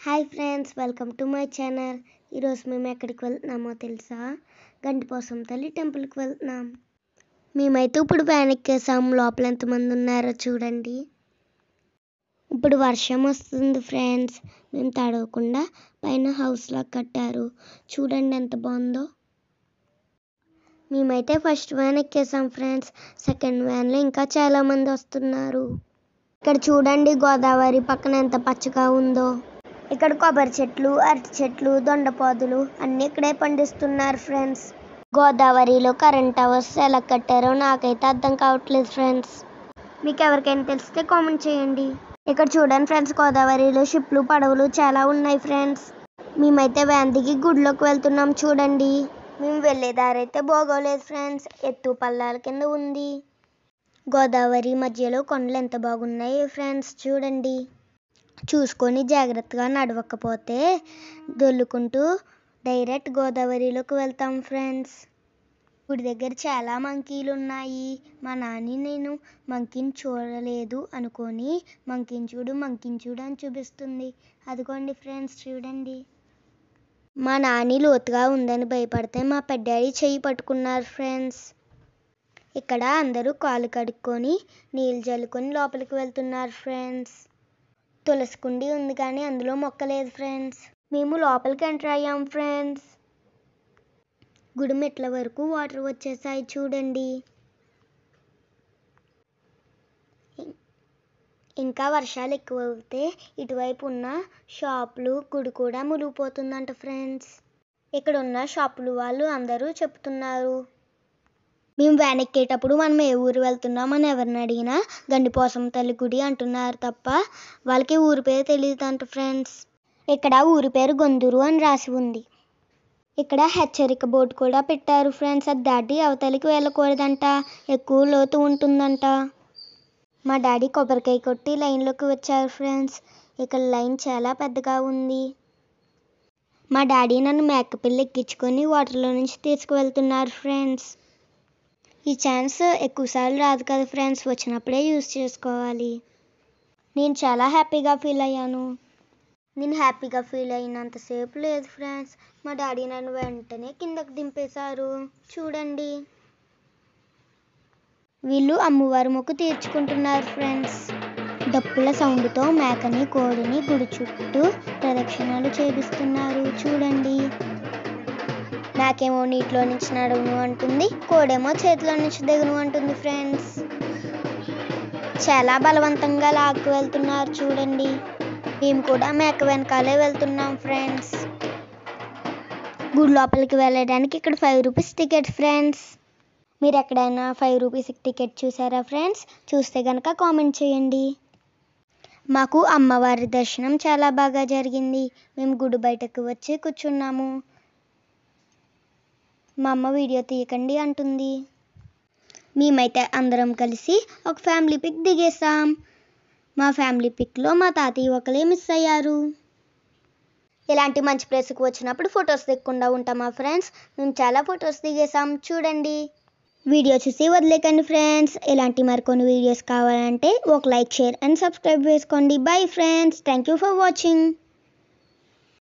Hi friends, welcome to my channel. ఈరోజు మేము ఎక్కడికి వెళ్తున్నామో తెలుసా? గండిపోచమ్మ టెంపుల్కి వెళ్తున్నాం. మేమైతే ఇప్పుడు వ్యాన్ ఎక్కేసాం. లోపల ఎంతమంది ఉన్నారో చూడండి. ఇప్పుడు వర్షం వస్తుంది ఫ్రెండ్స్. మేము తడవకుండా పైన హౌస్ లాగా కట్టారు. చూడండి ఎంత బాగుందో. మేమైతే ఫస్ట్ వ్యాన్ ఎక్కేసాం ఫ్రెండ్స్. సెకండ్ వ్యాన్లో ఇంకా చాలామంది వస్తున్నారు. ఇక్కడ చూడండి, గోదావరి పక్కన ఎంత పచ్చగా ఉందో. ఇక్కడ కొబ్బరి చెట్లు, అరటి చెట్లు, దొండపాదులు అన్నీ ఇక్కడే పండిస్తున్నారు ఫ్రెండ్స్. గోదావరిలో కరెంట్ టవర్స్ ఎలా కట్టారో నాకైతే అర్థం కావట్లేదు ఫ్రెండ్స్. మీకు ఎవరికైనా తెలిస్తే కామెంట్ చేయండి. ఇక్కడ చూడండి ఫ్రెండ్స్, గోదావరిలో షిప్లు, పడవలు చాలా ఉన్నాయి ఫ్రెండ్స్. మేమైతే వ్యాన్ దిగి గుడిలోకి వెళ్తున్నాం. చూడండి, మేము వెళ్ళే దారి అయితే బాగోలేదు ఫ్రెండ్స్. ఎత్తు పల్లాల కింద ఉంది. గోదావరి మధ్యలో కొండలు ఎంత బాగున్నాయి ఫ్రెండ్స్. చూడండి, చూసుకొని జాగ్రత్తగా నడవకపోతే దొల్లుకుంటూ డైరెక్ట్ గోదావరిలోకి వెళ్తాం ఫ్రెండ్స్. గుడి దగ్గర చాలా మంకీలు ఉన్నాయి. మా నాని నేను మంకీని చూడలేదు అనుకొని మంకీని చూడు అని చూపిస్తుంది. అదిగోండి ఫ్రెండ్స్, చూడండి. మా నాని లోతుగా ఉందని భయపడితే మా పెద్దాడి చెయ్యి పట్టుకున్నారు ఫ్రెండ్స్. ఇక్కడ అందరూ కాలు కడుక్కొని నీళ్ళు జల్లుకొని లోపలికి వెళ్తున్నారు ఫ్రెండ్స్. తులసి కుండి ఉంది కానీ అందులో మొక్కలేదు ఫ్రెండ్స్. మేము లోపలికి ఎంటర్ అయ్యాం ఫ్రెండ్స్. గుడి మెట్ల వరకు వాటర్ వచ్చేసాయి చూడండి. ఇంకా వర్షాలు ఎక్కువ అవుతే ఇటువైపు ఉన్న షాపులు, గుడి కూడా మునిగిపోతుందంట ఫ్రెండ్స్. ఇక్కడ ఉన్న షాపులు వాళ్ళు అందరూ చెప్తున్నారు. మేము వ్యాన్ ఎక్కేటప్పుడు మనం ఏ ఊరు వెళ్తున్నామని ఎవరిని అడిగినా గండిపోచమ్మ తల్లి గుడి అంటున్నారు తప్ప వాళ్ళకి ఊరి పేరు తెలియదంట ఫ్రెండ్స్. ఇక్కడ ఊరి పేరు గొందూరు అని రాసి ఉంది. ఇక్కడ హెచ్చరిక బోర్డు కూడా పెట్టారు ఫ్రెండ్స్. అది దాటి అవతలికి వెళ్ళకూడదంట, ఎక్కువ లోతు ఉంటుందంట. మా డాడీ కొబ్బరికాయ కొట్టి లైన్లోకి వచ్చారు ఫ్రెండ్స్. ఇక్కడ లైన్ చాలా పెద్దగా ఉంది. మా డాడీ నన్ను మేకపిల్ల ఎక్కించుకొని వాటర్లో నుంచి తీసుకువెళ్తున్నారు ఫ్రెండ్స్. ఈ ఛాన్స్ ఎక్కువసార్లు రాదు కదా ఫ్రెండ్స్, వచ్చినప్పుడే యూజ్ చేసుకోవాలి. నేను చాలా హ్యాపీగా ఫీల్ అయ్యాను. నేను హ్యాపీగా ఫీల్ అయినంతసేపు లేదు ఫ్రెండ్స్. మా డాడీ నన్ను వెంటనే కిందకు దింపేశారు. చూడండి, వీళ్ళు అమ్మవారి మొక్కు తీర్చుకుంటున్నారు ఫ్రెండ్స్. డప్పుల సౌండ్తో మేకని, కోడిని గుడి చుట్టూ ప్రదక్షిణాలు చేపిస్తున్నారు. చూడండి, నాకేమో నీటిలో నుంచి నడవను అంటుంది, కోడేమో చేతిలో నుంచి దిగను అంటుంది ఫ్రెండ్స్. చాలా బలవంతంగా లాక్కు వెళ్తున్నారు చూడండి. మేము కూడా మేక వెనకాలే వెళ్తున్నాం ఫ్రెండ్స్. గుడి లోపలికి వెళ్ళడానికి ఇక్కడ 5 రూపీస్ టికెట్ ఫ్రెండ్స్. మీరు ఎక్కడైనా 5 రూపీస్ టికెట్ చూసారా ఫ్రెండ్స్? చూస్తే కనుక కామెంట్ చేయండి. మాకు అమ్మవారి దర్శనం చాలా బాగా జరిగింది. మేము గుడి బయటకు వచ్చి కూర్చున్నాము. మా అమ్మ వీడియో తీయకండి అంటుంది. మేమైతే అందరం కలిసి ఒక ఫ్యామిలీ పిక్ దిగేసాం. మా ఫ్యామిలీ పిక్లో మా తాతయ్య ఒకలే మిస్ అయ్యారు. ఇలాంటి మంచి ప్లేస్కి వచ్చినప్పుడు ఫొటోస్ దిగకుండా ఉంటామా ఫ్రెండ్స్? మేము చాలా ఫొటోస్ దిగేసాం చూడండి. వీడియో చూసి వదిలేకండి ఫ్రెండ్స్. ఇలాంటి మరికొన్ని వీడియోస్ కావాలంటే ఒక లైక్, షేర్ అండ్ సబ్స్క్రైబ్ చేసుకోండి. Bye friends, thank you for watching.